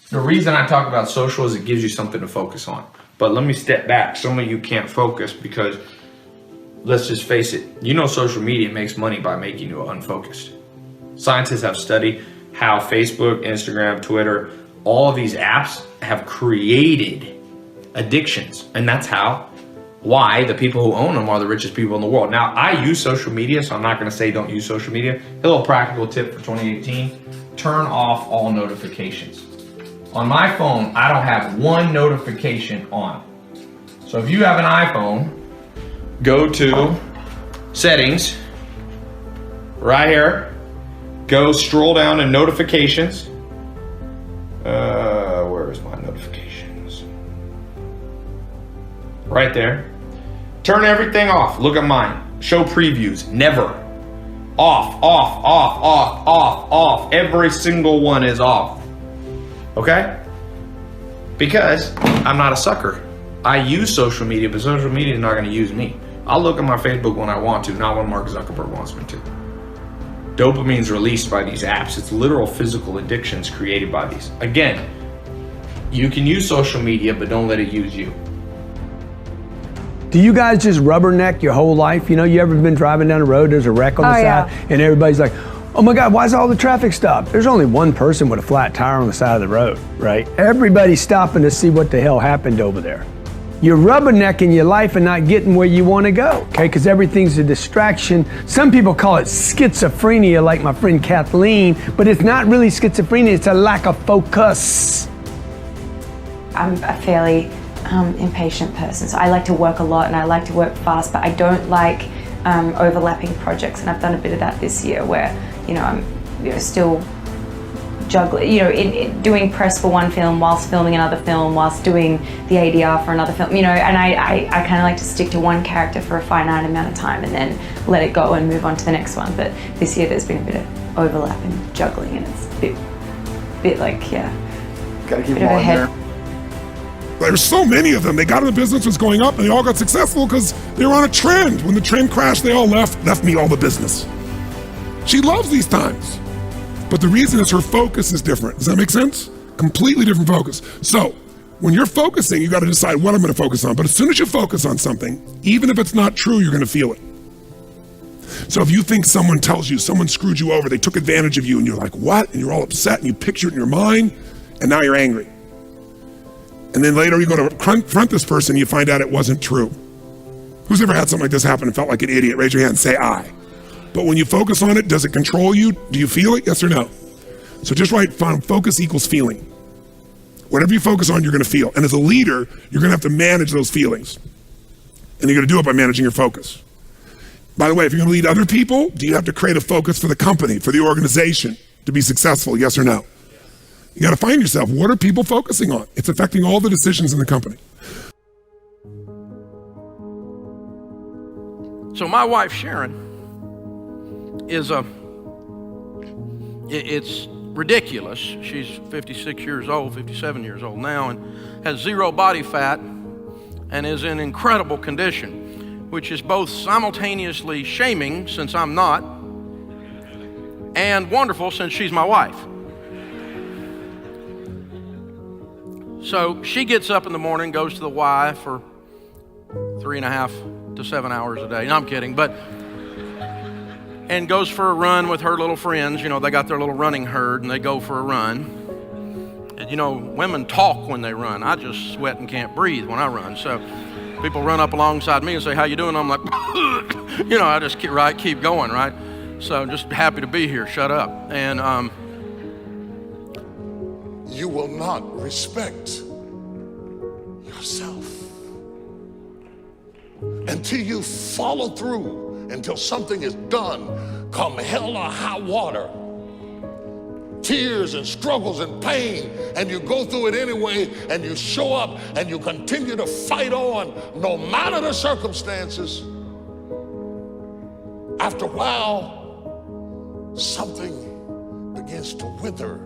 The reason I talk about social is it gives you something to focus on. But let me step back. Some of you can't focus because, let's just face it, you know social media makes money by making you unfocused. Scientists have studied how Facebook, Instagram, Twitter, all of these apps have created addictions. And that's why the people who own them are the richest people in the world. Now, I use social media, so I'm not gonna say don't use social media. A little practical tip for 2018, turn off all notifications. On my phone, I don't have one notification on. So if you have an iPhone, go to settings, right here, go scroll down to notifications. Where's my notifications? Right there. Turn everything off. Look at mine. Show previews. Never. Off, off, off, off, off, off. Every single one is off. Okay? Because I'm not a sucker. I use social media, but social media is not going to use me. I'll look at my Facebook when I want to, not when Mark Zuckerberg wants me to. Dopamine's released by these apps. It's literal physical addictions created by these. Again, you can use social media, but don't let it use you. Do you guys just rubberneck your whole life? You know, you ever been driving down the road, there's a wreck on the side, and everybody's like, oh my God, why is all the traffic stopped? There's only one person with a flat tire on the side of the road, right? Everybody's stopping to see what the hell happened over there. You're rubbernecking your life and not getting where you want to go, okay? Because everything's a distraction. Some people call it schizophrenia, like my friend Kathleen, but it's not really schizophrenia, it's a lack of focus. I'm a fairly impatient person, so I like to work a lot and I like to work fast, but I don't like overlapping projects, and I've done a bit of that this year where, you know, I'm still juggling, you know, doing press for one film whilst filming another film, whilst doing the ADR for another film, you know, and I kind of like to stick to one character for a finite amount of time and then let it go and move on to the next one. But this year there's been a bit of overlap and juggling, and it's a bit like, yeah. Gotta keep them on there. There's so many of them. They got in the business, was going up, and they all got successful because they were on a trend. When the trend crashed, they all left me all the business. She loves these times. But the reason is her focus is different. Does that make sense? Completely different focus. So when you're focusing, you got to decide what I'm going to focus on. But as soon as you focus on something, even if it's not true, you're going to feel it. So if you think someone tells you someone screwed you over, they took advantage of you, and you're like, what? And you're all upset, and you picture it in your mind, and now you're angry. And then later you go to confront this person and you find out it wasn't true. Who's ever had something like this happen and felt like an idiot? Raise your hand and say I. But when you focus on it, does it control you? Do you feel it? Yes or no? So just write focus equals feeling. Whatever you focus on, you're gonna feel. And as a leader, you're gonna have to manage those feelings. And you're gonna do it by managing your focus. By the way, if you're gonna lead other people, do you have to create a focus for the company, for the organization to be successful? Yes or no? You gotta find yourself, what are people focusing on? It's affecting all the decisions in the company. So my wife, Sharon, is it's ridiculous. She's 56 years old, 57 years old now, and has zero body fat and is in incredible condition, which is both simultaneously shaming, since I'm not, and wonderful, since she's my wife. So she gets up in the morning, goes to the Y for 3.5 to 7 hours a day. No, I'm kidding, and goes for a run with her little friends. You know, they got their little running herd and they go for a run. And you know, women talk when they run. I just sweat and can't breathe when I run. So people run up alongside me and say, how you doing? I'm like, you know, I just keep going, right? So just happy to be here, shut up. And you will not respect yourself until you follow through, until something is done, come hell or high water, tears and struggles and pain, and you go through it anyway, and you show up and you continue to fight on no matter the circumstances. After a while, something begins to wither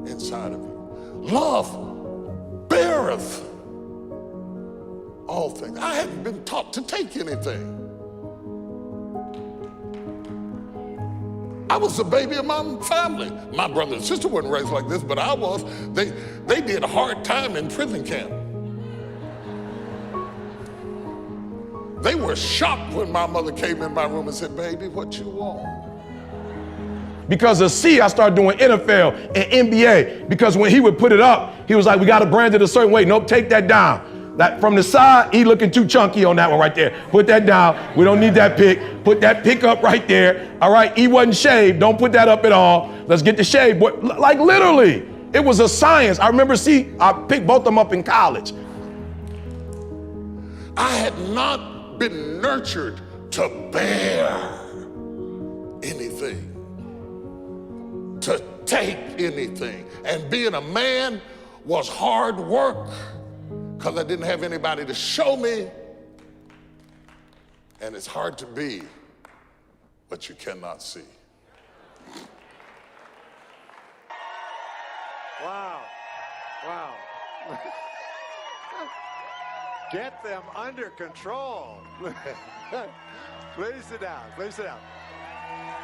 inside of you. Love beareth all things. I haven't been taught to take anything. I was the baby of my family. My brother and sister weren't raised like this, but I was. They did a hard time in prison camp. They were shocked when my mother came in my room and said, baby, what you want? Because of C, I started doing NFL and NBA. Because when he would put it up, he was like, we got to brand it a certain way. Nope, take that down. That from the side, he looking too chunky on that one right there. Put that down. We don't need that pick. Put that pick up right there. All right, he wasn't shaved. Don't put that up at all. Let's get the shave. But like literally, it was a science. I remember C, I picked both of them up in college. I had not been nurtured to bear anything, to take anything. And being a man was hard work because I didn't have anybody to show me. And it's hard to be what you cannot see. Wow. Wow. Get them under control. Please sit down. Please sit down.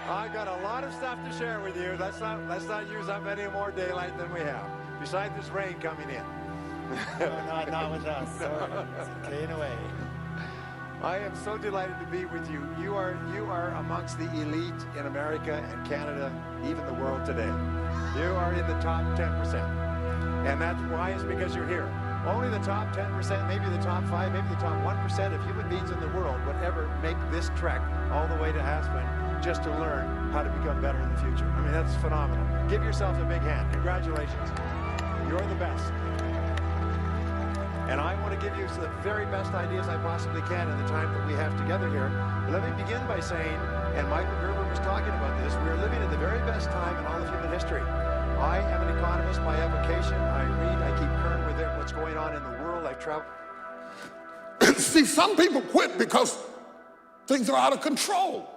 I got a lot of stuff to share with you. Let's not use up any more daylight than we have. Besides this rain coming in. Not with us. It's staying away. I am so delighted to be with you. You are amongst the elite in America and Canada, even the world today. You are in the top 10%. And that's why it's because you're here. Only the top 10%, maybe the top 5, maybe the top 1% of human beings in the world would ever make this trek all the way to Aspen just to learn how to become better in the future. I mean, that's phenomenal. Give yourself a big hand. Congratulations. You're the best. And I want to give you the very best ideas I possibly can in the time that we have together here. But let me begin by saying, and Michael Gerber was talking about this, we are living at the very best time in all of human history. I am an economist by avocation. I read, I keep current with what's going on in the world. I've traveled. See, some people quit because things are out of control.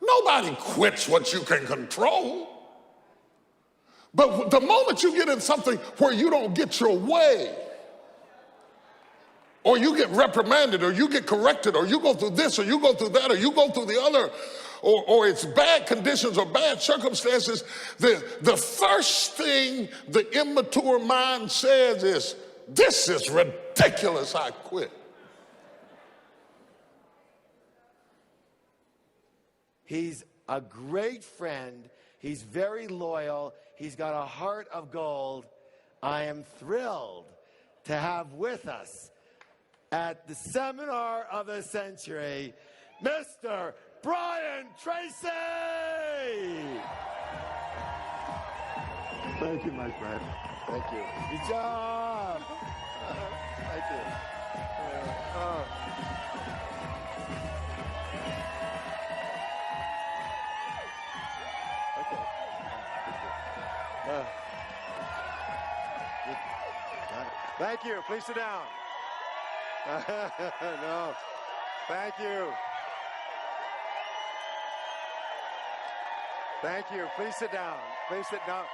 Nobody quits what you can control. But the moment you get in something where you don't get your way, or you get reprimanded, or you get corrected, or you go through this, or you go through that, or you go through the other, or it's bad conditions or bad circumstances, the first thing the immature mind says is, this is ridiculous, I quit. He's a great friend. He's very loyal. He's got a heart of gold. I am thrilled to have with us at the seminar of the century, Mr. Brian Tracy! Thank you, my friend. Thank you. Good job. Thank you. Thank you. Please sit down. No. Thank you. Thank you. Please sit down. Please sit down.